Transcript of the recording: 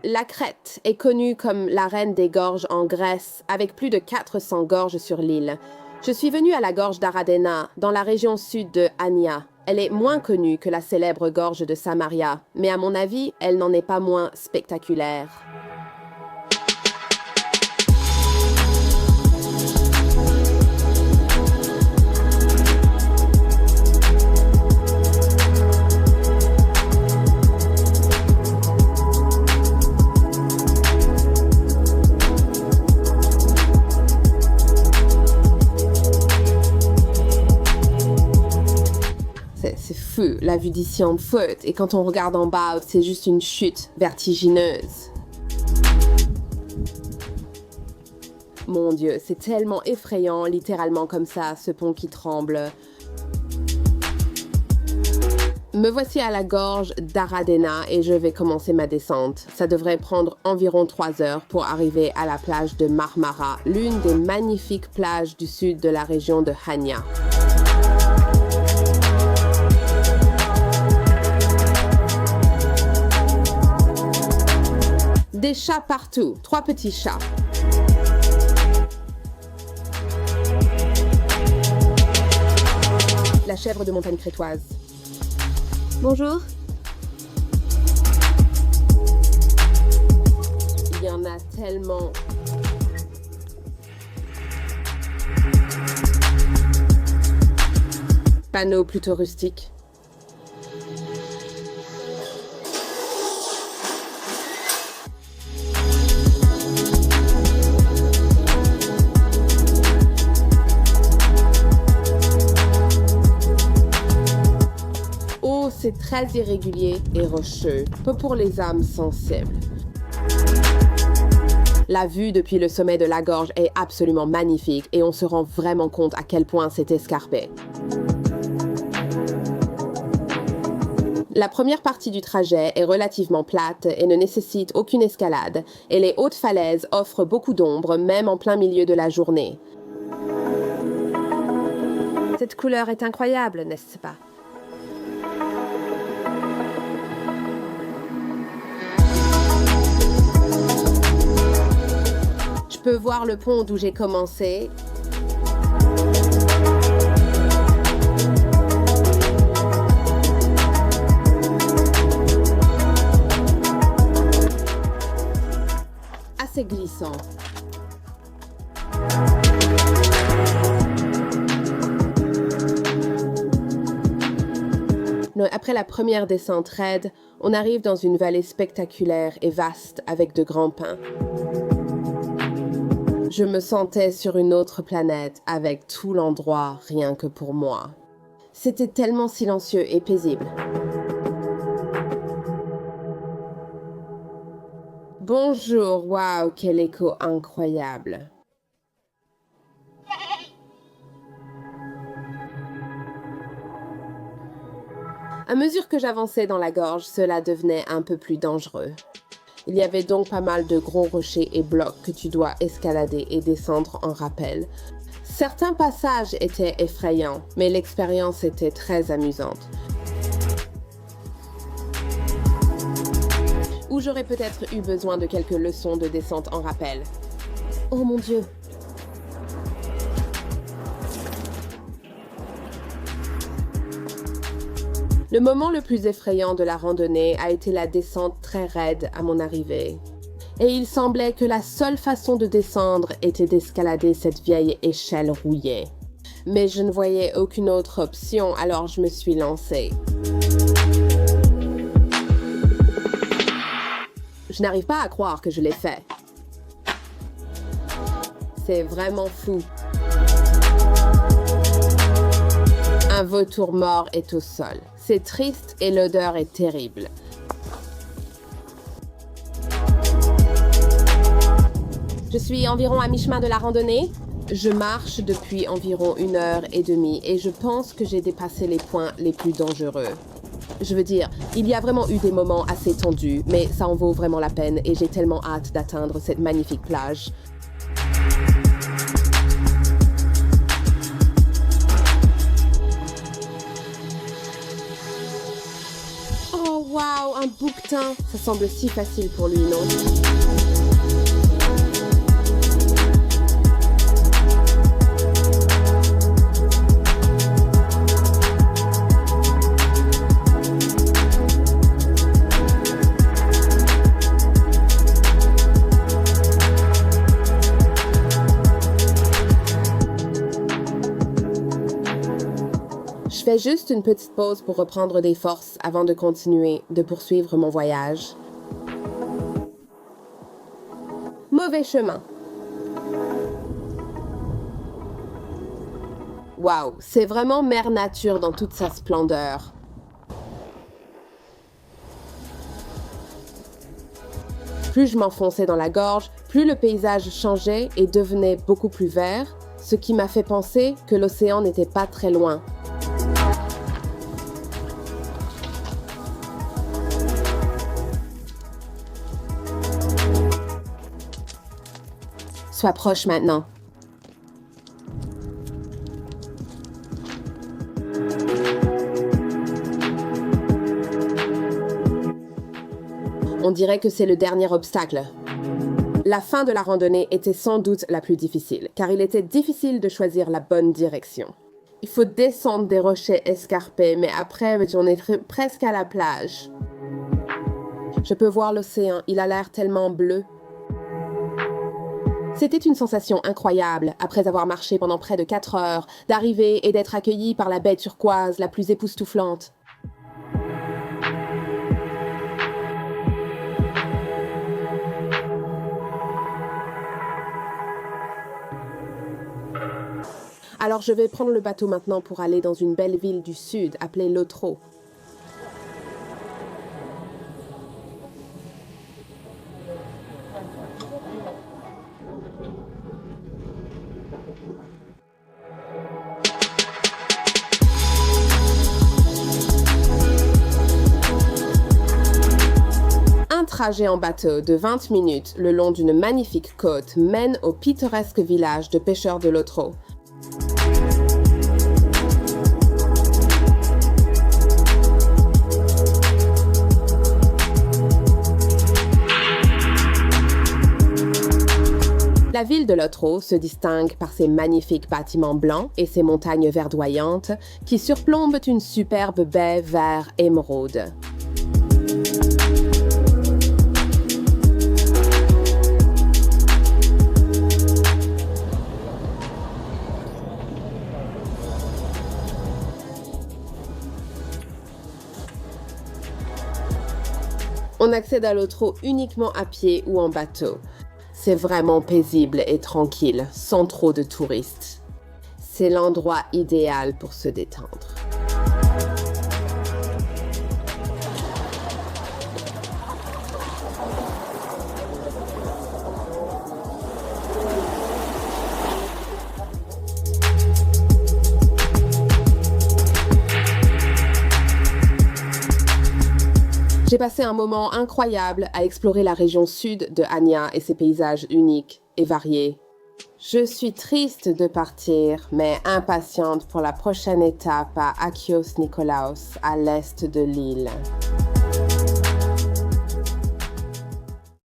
La Crète est connue comme la reine des gorges en Grèce, avec plus de 400 gorges sur l'île. Je suis venue à la gorge d'Aradena, dans la région sud de Hania. Elle est moins connue que la célèbre gorge de Samaria, mais à mon avis, elle n'en est pas moins spectaculaire. C'est fou, la vue d'ici en foot, et quand on regarde en bas, c'est juste une chute vertigineuse. Mon Dieu, c'est tellement effrayant, littéralement comme ça, ce pont qui tremble. Me voici à la gorge d'Aradena et je vais commencer ma descente. Ça devrait prendre environ 3 heures pour arriver à la plage de Marmara, l'une des magnifiques plages du sud de la région de Hania. Des chats partout, 3 petits chats. La chèvre de montagne crétoise. Bonjour. Il y en a tellement. Panneaux plutôt rustiques. C'est très irrégulier et rocheux, peu pour les âmes sensibles. La vue depuis le sommet de la gorge est absolument magnifique et on se rend vraiment compte à quel point c'est escarpé. La première partie du trajet est relativement plate et ne nécessite aucune escalade, et les hautes falaises offrent beaucoup d'ombre, même en plein milieu de la journée. Cette couleur est incroyable, n'est-ce pas? Je peux voir le pont d'où j'ai commencé. Assez glissant. Après la première descente raide, on arrive dans une vallée spectaculaire et vaste avec de grands pins. Je me sentais sur une autre planète avec tout l'endroit rien que pour moi. C'était tellement silencieux et paisible. Bonjour, waouh, quel écho incroyable. À mesure que j'avançais dans la gorge, cela devenait un peu plus dangereux. Il y avait donc pas mal de gros rochers et blocs que tu dois escalader et descendre en rappel. Certains passages étaient effrayants, mais l'expérience était très amusante. Ou j'aurais peut-être eu besoin de quelques leçons de descente en rappel. Oh mon Dieu! Le moment le plus effrayant de la randonnée a été la descente très raide à mon arrivée. Et il semblait que la seule façon de descendre était d'escalader cette vieille échelle rouillée. Mais je ne voyais aucune autre option, alors je me suis lancée. Je n'arrive pas à croire que je l'ai fait. C'est vraiment fou. Un vautour mort est au sol. C'est triste et l'odeur est terrible. Je suis environ à mi-chemin de la randonnée. Je marche depuis environ 1h30 et je pense que j'ai dépassé les points les plus dangereux. Je veux dire, il y a vraiment eu des moments assez tendus, mais ça en vaut vraiment la peine et j'ai tellement hâte d'atteindre cette magnifique plage. Waouh, un bouquetin! Ça semble si facile pour lui, non? Je fais juste une petite pause pour reprendre des forces avant de continuer de poursuivre mon voyage. Mauvais chemin. Waouh, c'est vraiment mère nature dans toute sa splendeur. Plus je m'enfonçais dans la gorge, plus le paysage changeait et devenait beaucoup plus vert, ce qui m'a fait penser que l'océan n'était pas très loin. Sois proche maintenant. On dirait que c'est le dernier obstacle. La fin de la randonnée était sans doute la plus difficile, car il était difficile de choisir la bonne direction. Il faut descendre des rochers escarpés, mais après, on est presque à la plage. Je peux voir l'océan, il a l'air tellement bleu. C'était une sensation incroyable, après avoir marché pendant près de 4 heures, d'arriver et d'être accueilli par la baie turquoise la plus époustouflante. Alors je vais prendre le bateau maintenant pour aller dans une belle ville du sud appelée Lotro. Un trajet en bateau de 20 minutes le long d'une magnifique côte mène au pittoresque village de pêcheurs de Lotro. La ville de Lotro se distingue par ses magnifiques bâtiments blancs et ses montagnes verdoyantes qui surplombent une superbe baie vert émeraude. On accède à Lotro uniquement à pied ou en bateau. C'est vraiment paisible et tranquille, sans trop de touristes. C'est l'endroit idéal pour se détendre. J'ai passé un moment incroyable à explorer la région sud de Hania et ses paysages uniques et variés. Je suis triste de partir, mais impatiente pour la prochaine étape à Achios Nikolaos, à l'est de l'île.